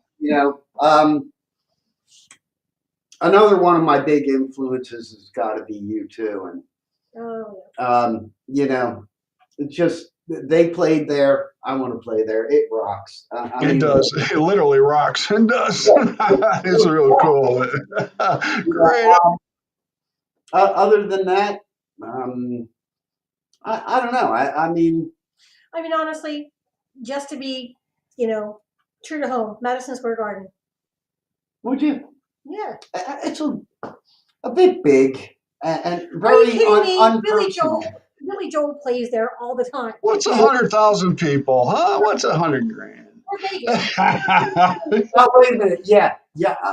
another one of my big influences has got to be U2. And, just they played there. I want to play there. It rocks. It does. It literally rocks. It does. It's real cool. Great. Other than that, I don't know. I mean, honestly, just to be, true to home, Madison Square Garden. Would you? Yeah. It's a bit big and very unpersonal. Billy Joel plays there all the time. What's 100,000 people, huh? What's 100 grand? Or Vegas. Oh, wait a minute. Yeah.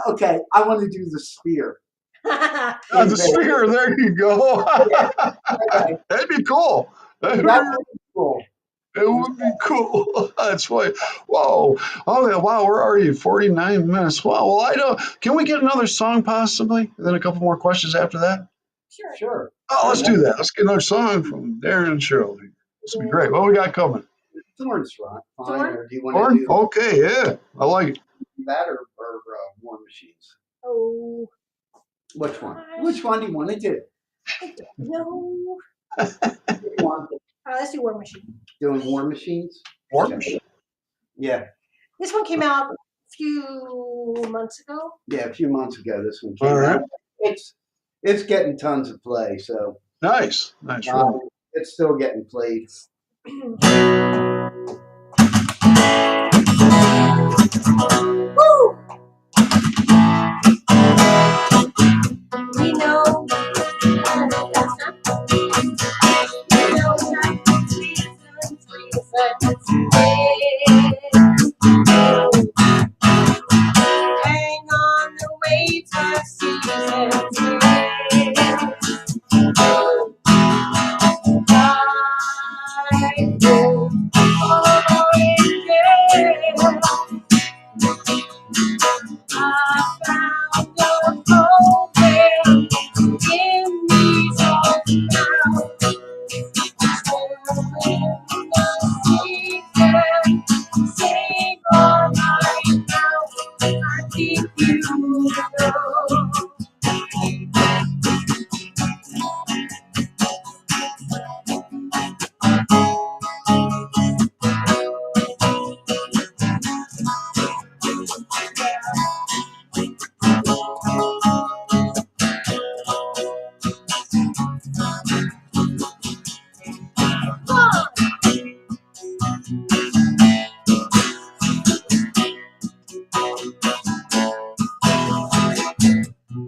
Okay. I want to do the Sphere. The Sphere. There you go. Okay. That'd be cool. That would be cool. It would be cool. That's why. Whoa. Oh, yeah, wow. Where are you? 49 minutes. Wow. Well, I don't. Can we get another song possibly? And then a couple more questions after that? Sure. Oh, let's do that. Let's get another song from Darren and Cheryl. This would be great. What we got coming? Thorn's fine. Or do you want Thorn? to do Okay, yeah. I like it. that or War Machines? Oh. Which one? Which one do you want to do? No. Let's do War Machine. Doing War Machines? War Machine. Yeah. This one came out a few months ago. Yeah, a few months ago, this one came All right. out. It's getting tons of play, so Nice. Really. it's still getting played. Woo! We know hang on the waves of seasons.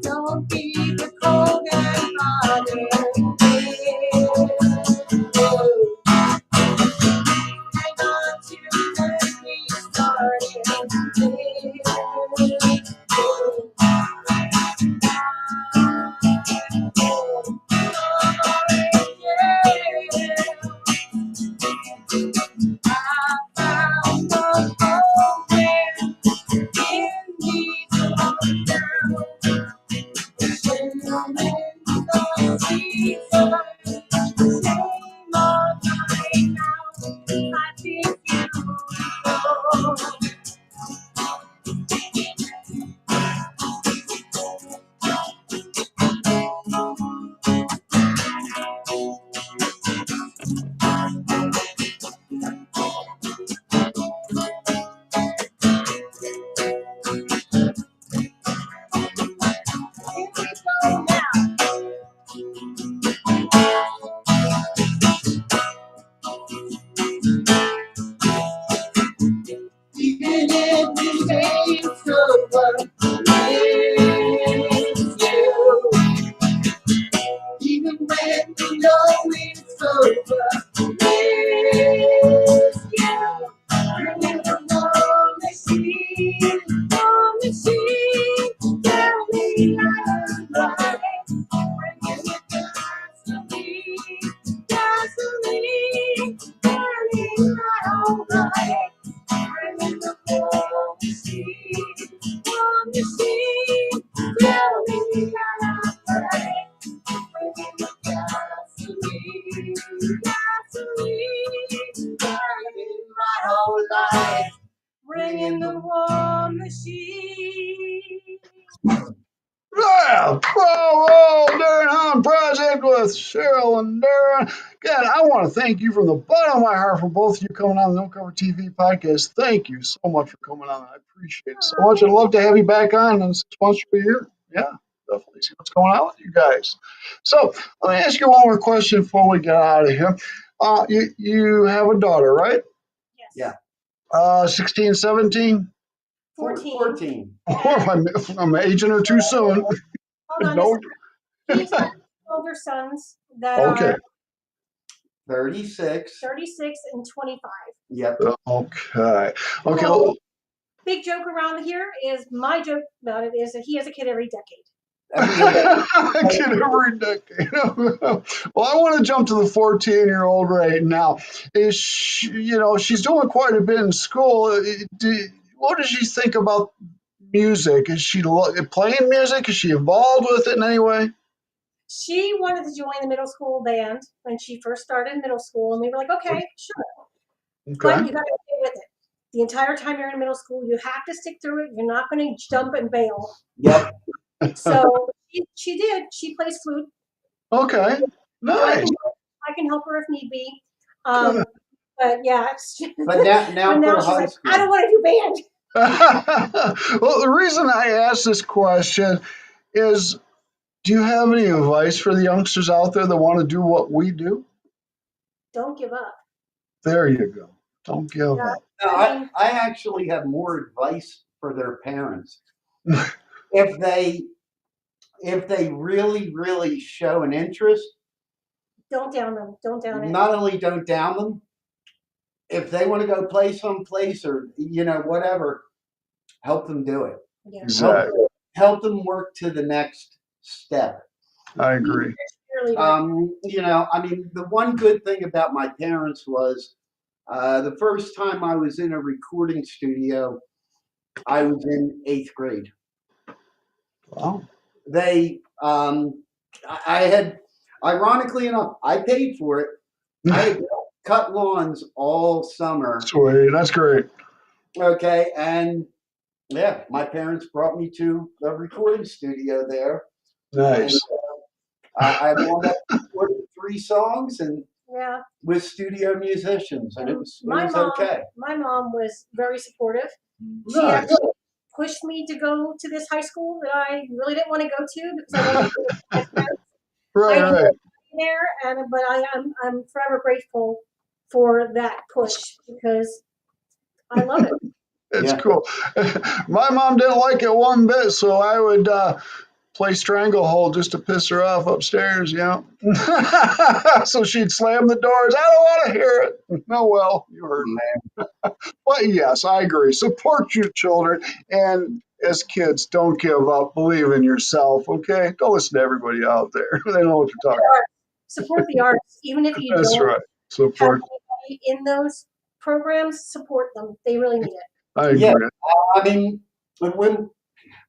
Don't be the cold and modern. Hang on to the restarted. Even if you say it's over with you, even when you know it's over with you, remember on the sea, tell me I'm right, bringing it gasoline, burning my whole life. Bringing the warm sea, tell me I'm right. Bringing the gasoline, burning my whole life. Bringing the war machine. Yeah, bravo, Darren Holland Project with Cheryl and Darren. Again, I want to thank you from the bottom of my heart for both of you coming on the No Cover TV podcast. Thank you so much for coming on. I appreciate it so much. I'd love to have you back on in 6 months or a year. Yeah, definitely see what's going on with you guys. So let me ask you one more question before we get out of here. You have a daughter, right? Yes. Yeah. 16, 17? 14. I'm aging her too soon. Hold on No. He's got older sons that Okay. are 36. 36 and 25. Yep. Okay. Okay. So, big joke around here is my joke about it is that he has a kid every decade. Kid every decade. Well, I want to jump to the 14-year-old right now. Is she, she's doing quite a bit in school. What does she think about music? Is she playing music? Is she involved with it in any way? She wanted to join the middle school band when she first started middle school, and we were like, okay, sure. But you got to stay with it. The entire time you're in middle school, you have to stick through it. You're not going to jump and bail. Yep. So she did. She plays flute. Okay. Nice. I can help her if need be. But yeah, But now but now for she's high like, school. I don't want to do band. Well, the reason I asked this question is, do you have any advice for the youngsters out there that want to do what we do? Don't give up. There you go. Don't give Yeah, up. No, I mean, I actually have more advice for their parents. If they really show an interest, don't down them. Don't down it. not only don't down them, if they want to go play someplace or whatever, help them do it. Yeah. Exactly. Help them work to the next step. I agree. I mean, the one good thing about my parents was the first time I was in a recording studio, I was in 8th grade. Wow. They, I had, ironically enough, I paid for it. I had cut lawns all summer. Sweet. That's great. Okay, and yeah, my parents brought me to a recording studio there. Nice. And, I wound up recording 3 songs and Yeah. with studio musicians, and it was okay. My mom was very supportive. She Nice. actually pushed me to go to this high school that I really didn't want to go to because I wanted to go to my friends. I Right, ended right. up being there, but I'm forever grateful for that push because I love it. It's Yeah. cool. My mom didn't like it one bit, so I would play Stranglehold just to piss her off upstairs, so she'd slam the doors. I don't want to hear it. Oh, well, you heard me. But yes, I agree. Support your children. And as kids, don't give up. Believe in yourself, okay? Don't listen to everybody out there. They know what you're talking about. Support the arts, even if you That's don't right. have Support. anybody in those programs. Support them; they really need it. I agree. Yeah. I mean,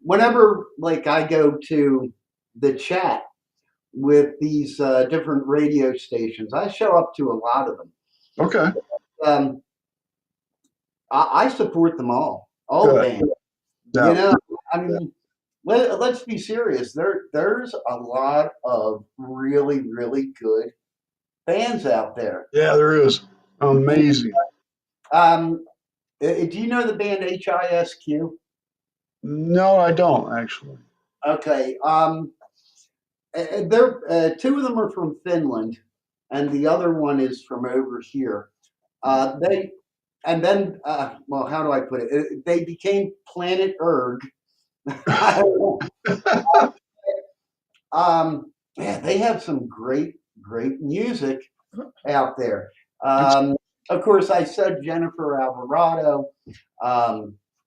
whenever like I go to the chat with these different radio stations, I show up to a lot of them. Okay. Um, I support them all Good. bands. Yeah. I mean, let's be serious. There's a lot of really good bands out there. Yeah, there is. Amazing. Do you know the band HISQ? No, I don't actually. Okay. They're 2 of them are from Finland, and the other one is from over here. They and then well, how do I put it? They became Planet Erg. Yeah, they have some great music out there. Of course, I said Jennifer Alvarado.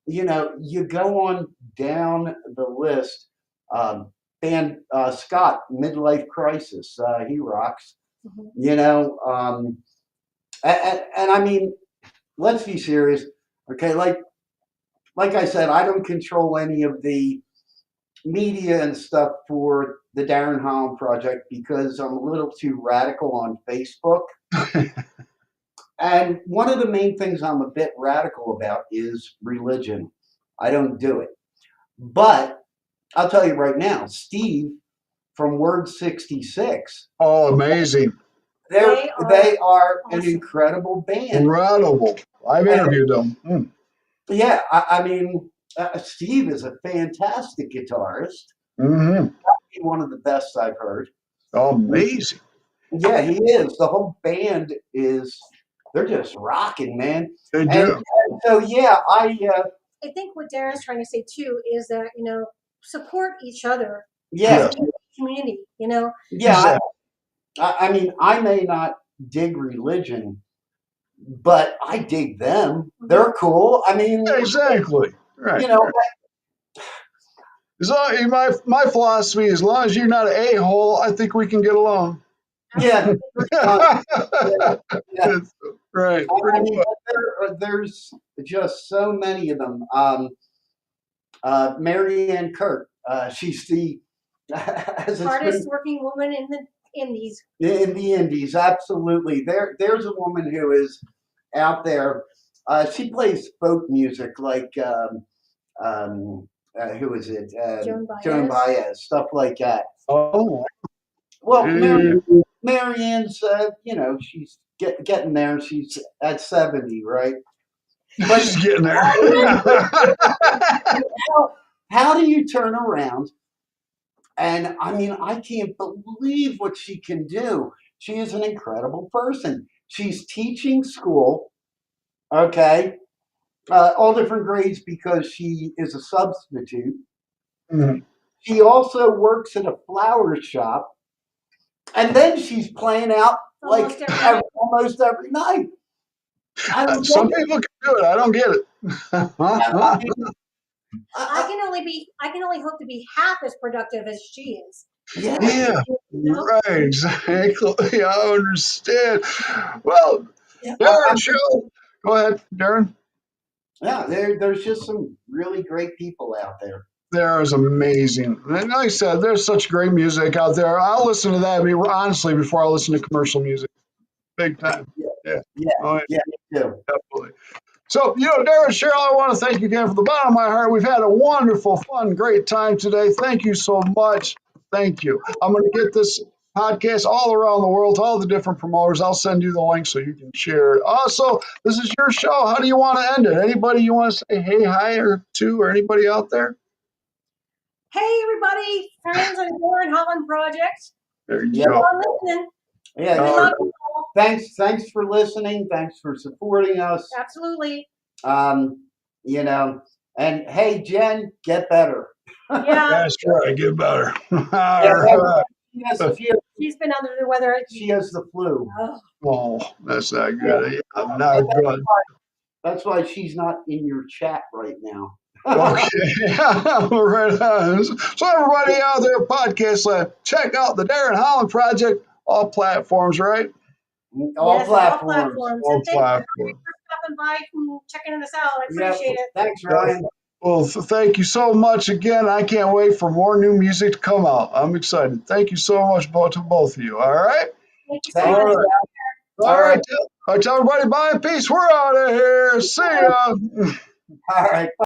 You go on down the list. Band Scott, Midlife Crisis, he rocks. And I mean, let's be serious. Okay, like I said, I don't control any of the media and stuff for the Darren Holland project because I'm a little too radical on Facebook. And one of the main things I'm a bit radical about is religion. I don't do it. But I'll tell you right now, Steve from Word 66. Oh, amazing. They are awesome. an incredible band. Incredible. I've interviewed them. Yeah, I mean, Steve is a fantastic guitarist. Mm-hmm. One of the best I've heard. Amazing. Yeah, he is. The whole band they're just rocking, man. They do. And so, yeah, I think what Darren's trying to say too is that, support each other. Yeah. As a community, Yeah. Exactly. I mean, I may not dig religion, but I dig them. They're cool. I mean, Exactly. Right. Right. My philosophy, as long as you're not an a-hole, I think we can get along. Yeah. Yeah. Right. I mean, there's just so many of them. Marianne Kirk, she's the hardest working woman in the Indies. In the Indies, absolutely. There's a woman who is out there. She plays folk music like who is it? Joan Baez, stuff like that. Oh. Well, Marianne's, she's getting there. She's at 70, right? She's getting there. How do you turn around? And I mean, I can't believe what she can do. She is an incredible person. She's teaching school, okay, all different grades because she is a substitute. Mhm. She also works at a flower shop, and then she's playing out like almost every night. I don't Some get it. people can do it. I don't get it. I mean, I can only hope to be half as productive as she is. yeah, Yeah, You know? right, exactly. I understand. Well, yeah, Darren, Cheryl, go ahead, Darren. yeah. There's just some really great people out there. There is amazing. And like I said, there's such great music out there. I'll listen to that, honestly, before I listen to commercial music. Big time. Yeah, Yeah. yeah, Oh, yeah, me too. definitely. So, Darren, Cheryl, I want to thank you again from the bottom of my heart. We've had a wonderful, fun, great time today. Thank you so much. Thank you. I'm going to get this podcast all around the world to all the different promoters. I'll send you the link so you can share it. Also, this is your show. How do you want to end it? Anybody you want to say hey, hi, or to, or anybody out there? Hey, everybody, friends of the Darren Holland Project. There you Yeah. go. Listening. Yeah, We love you all. thanks for listening. Thanks for supporting us. Absolutely. You know, and hey, Jen, get better. Yeah. That's right. Get better. All Yeah, right. She's been under the weather. She has the flu. Oh, that's not good. Yeah, not good. That's why she's not in your chat right now. Okay. Right on. So everybody out there, podcast land, check out the Darren Holland Project, all platforms, right? All platforms. All All platforms. And thanks for stopping by and checking us out. I appreciate it. Thanks, Ryan. Well, thank you so much again. I can't wait for more new music to come out. I'm excited. Thank you so much to both of you. All right? Thank you so Thank much. you. All right. All right, tell everybody bye and peace. We're out of here. See ya. All right.